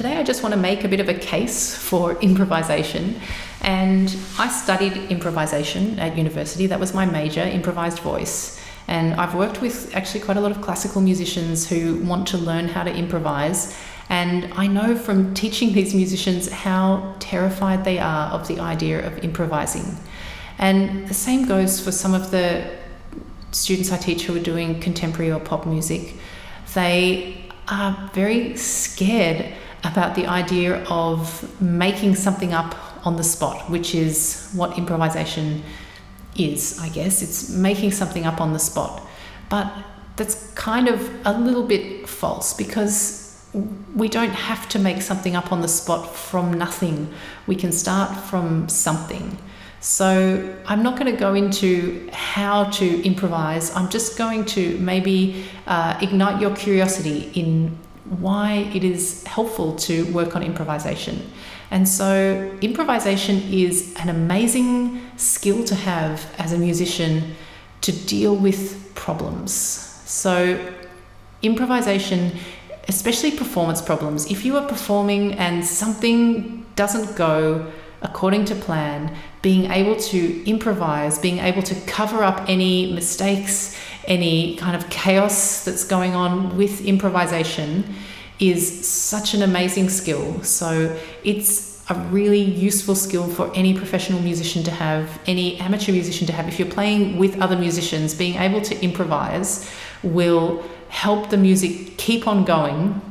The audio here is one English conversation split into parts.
today I just want to make a bit of a case for improvisation. And I studied improvisation at university. That was my major, improvised voice. And I've worked with actually quite a lot of classical musicians who want to learn how to improvise. And I know from teaching these musicians how terrified they are of the idea of improvising. And the same goes for some of the students I teach who are doing contemporary or pop music. They are very scared about the idea of making something up on the spot, which is what improvisation is, I guess. It's making something up on the spot. But that's kind of a little bit false, because we don't have to make something up on the spot from nothing. We can start from something. So I'm not going to go into how to improvise. I'm just going to maybe ignite your curiosity in why it is helpful to work on improvisation. And so improvisation is an amazing skill to have as a musician to deal with problems. So improvisation, especially performance problems, if you are performing and something doesn't go according to plan, being able to improvise, being able to cover up any mistakes, any kind of chaos that's going on with improvisation is such an amazing skill. So it's a really useful skill for any professional musician to have, any amateur musician to have. If you're playing with other musicians, being able to improvise will help the music keep on going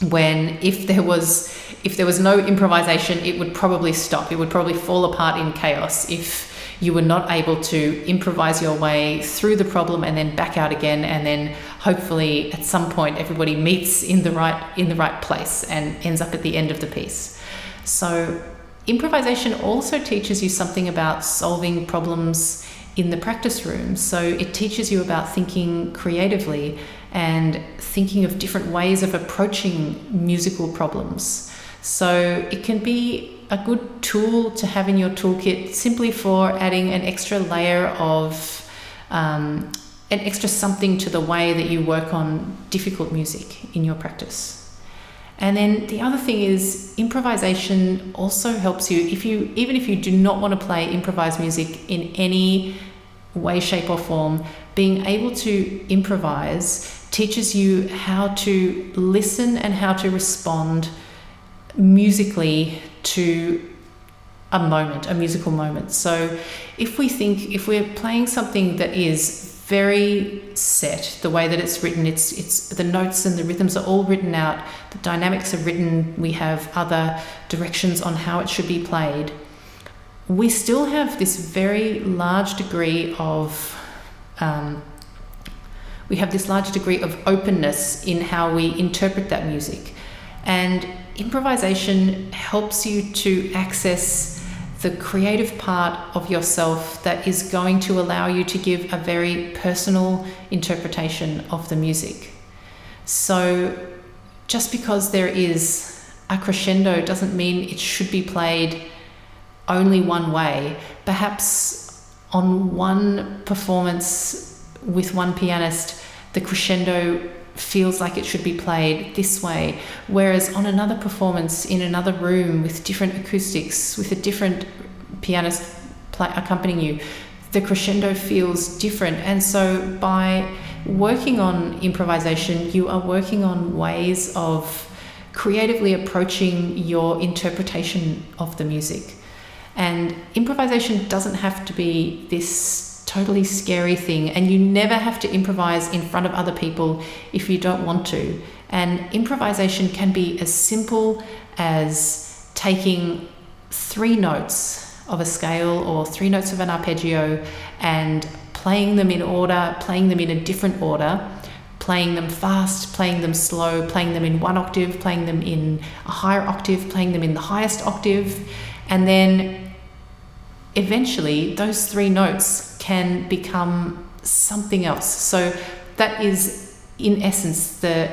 when if there was no improvisation, it would probably stop. It would probably fall apart in chaos if you were not able to improvise your way through the problem and then back out again, and then hopefully at some point everybody meets in the right place and ends up at the end of the piece. So improvisation also teaches you something about solving problems in the practice room. So it teaches you about thinking creatively and thinking of different ways of approaching musical problems. So it can be a good tool to have in your toolkit simply for adding an extra layer of an extra something to the way that you work on difficult music in your practice. And then the other thing is improvisation also helps you even if you do not want to play improvised music in any way, shape or form, being able to improvise teaches you how to listen and how to respond musically to a musical moment. So if we're playing something that is very set, the way that it's written, it's the notes and the rhythms are all written out, the dynamics are written, we have other directions on how it should be played, we still have this very large degree of openness in how we interpret that music. And improvisation helps you to access the creative part of yourself that is going to allow you to give a very personal interpretation of the music. So just because there is a crescendo doesn't mean it should be played only one way. Perhaps on one performance with one pianist, the crescendo feels like it should be played this way, whereas on another performance in another room with different acoustics, with a different pianist accompanying you, the crescendo feels different. And so by working on improvisation, you are working on ways of creatively approaching your interpretation of the music. And improvisation doesn't have to be this totally scary thing, and you never have to improvise in front of other people if you don't want to. And improvisation can be as simple as taking 3 notes of a scale or 3 notes of an arpeggio and playing them in order, playing them in a different order, playing them fast, playing them slow, playing them in 1 octave, playing them in a higher octave, playing them in the highest octave, and then eventually those 3 notes can become something else. So that is, in essence, the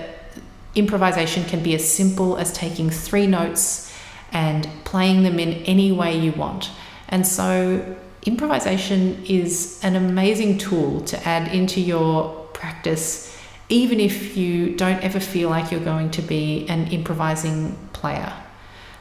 improvisation can be as simple as taking 3 notes and playing them in any way you want. And so improvisation is an amazing tool to add into your practice, even if you don't ever feel like you're going to be an improvising player. player.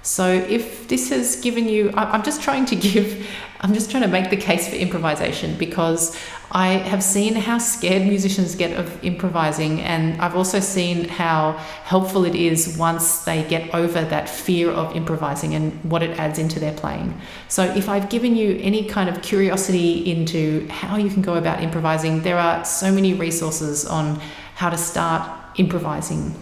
So if this has given you, I'm just trying to make the case for improvisation, because I have seen how scared musicians get of improvising, and I've also seen how helpful it is once they get over that fear of improvising and what it adds into their playing. So if I've given you any kind of curiosity into how you can go about improvising, there are so many resources on how to start improvising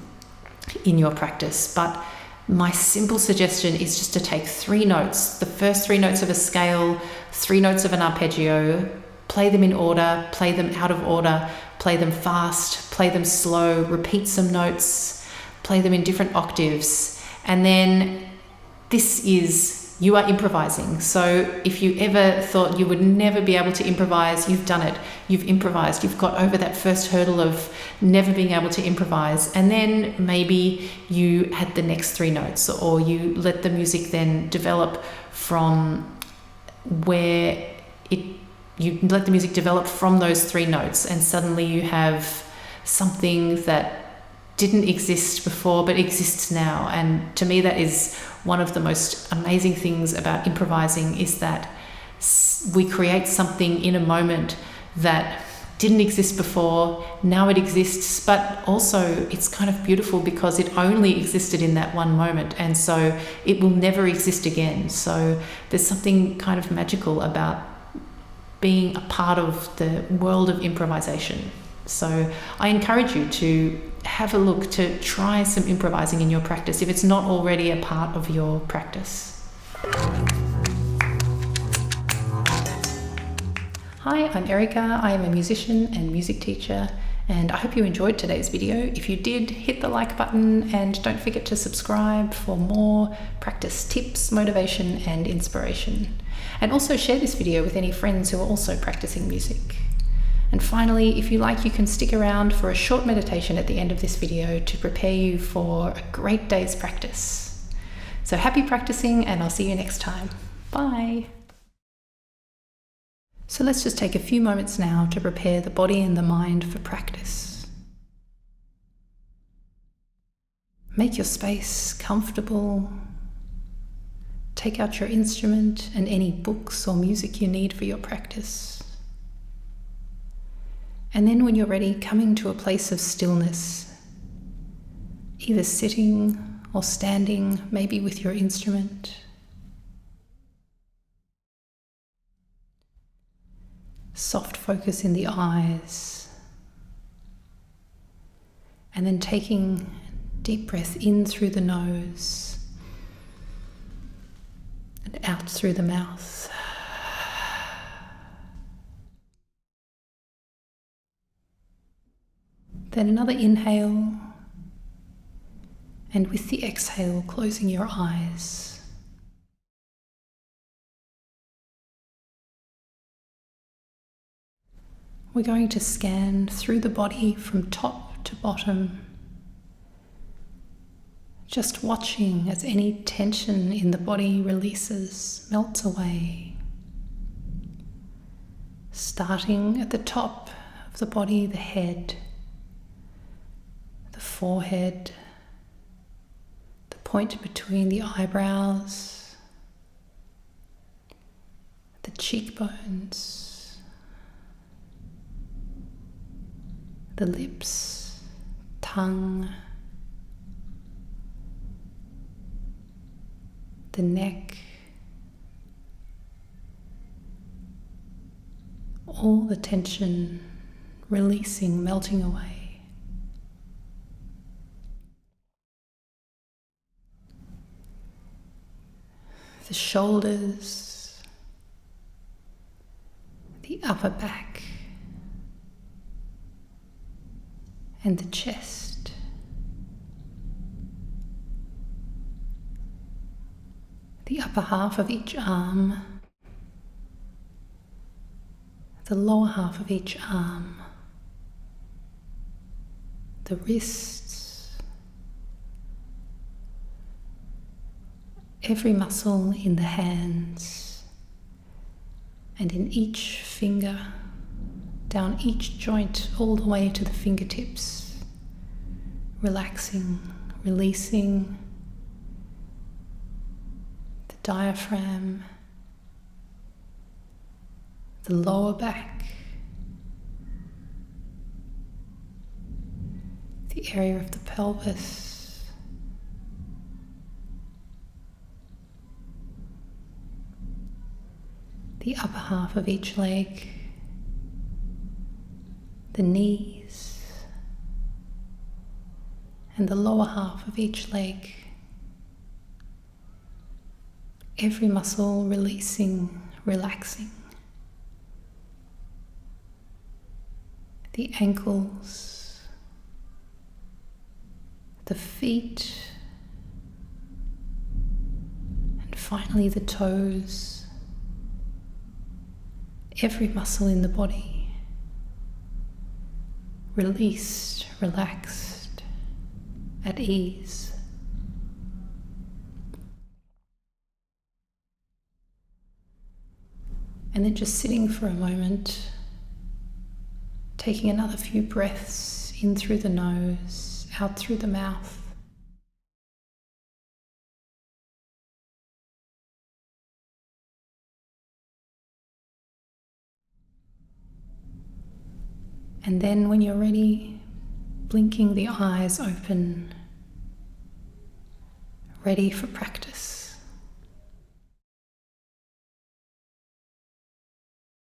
in your practice. But my simple suggestion is just to take 3 notes, the first 3 notes of a scale, 3 notes of an arpeggio, play them in order, play them out of order, play them fast, play them slow, repeat some notes, play them in different octaves, and then you are improvising. So if you ever thought you would never be able to improvise, you've done it. You've improvised. You've got over that first hurdle of never being able to improvise. And then maybe you had the next 3 notes, or you let the music then develop from those 3 notes, and suddenly you have something that didn't exist before but exists now. And to me, that is one of the most amazing things about improvising, is that we create something in a moment that didn't exist before, now it exists, but also it's kind of beautiful because it only existed in that one moment, and so it will never exist again. So there's something kind of magical about being a part of the world of improvisation. So I encourage you to have a look, to try some improvising in your practice if it's not already a part of your practice. Hi, I'm Erica. I am a musician and music teacher, and I hope you enjoyed today's video. If you did, hit the like button and don't forget to subscribe for more practice tips, motivation and inspiration. And also share this video with any friends who are also practicing music. And finally, if you like, you can stick around for a short meditation at the end of this video to prepare you for a great day's practice. So happy practicing, and I'll see you next time. Bye. So let's just take a few moments now to prepare the body and the mind for practice. Make your space comfortable. Take out your instrument and any books or music you need for your practice. And then when you're ready, coming to a place of stillness, either sitting or standing, maybe with your instrument. Soft focus in the eyes. And then taking a deep breath in through the nose and out through the mouth. Then another inhale, and with the exhale, closing your eyes. We're going to scan through the body from top to bottom, just watching as any tension in the body releases, melts away. Starting at the top of the body, the head, the forehead, the point between the eyebrows, the cheekbones, the lips, tongue, the neck, all the tension releasing, melting away. The shoulders, the upper back, and the chest. The upper half of each arm, the lower half of each arm, the wrists, every muscle in the hands, and in each finger, down each joint all the way to the fingertips, relaxing, releasing, diaphragm, the lower back, the area of the pelvis, the upper half of each leg, the knees, and the lower half of each leg. Every muscle releasing, relaxing. The ankles, the feet, and finally the toes. Every muscle in the body released, relaxed, at ease. And then just sitting for a moment, taking another few breaths in through the nose, out through the mouth. And then when you're ready, blinking the eyes open, ready for practice.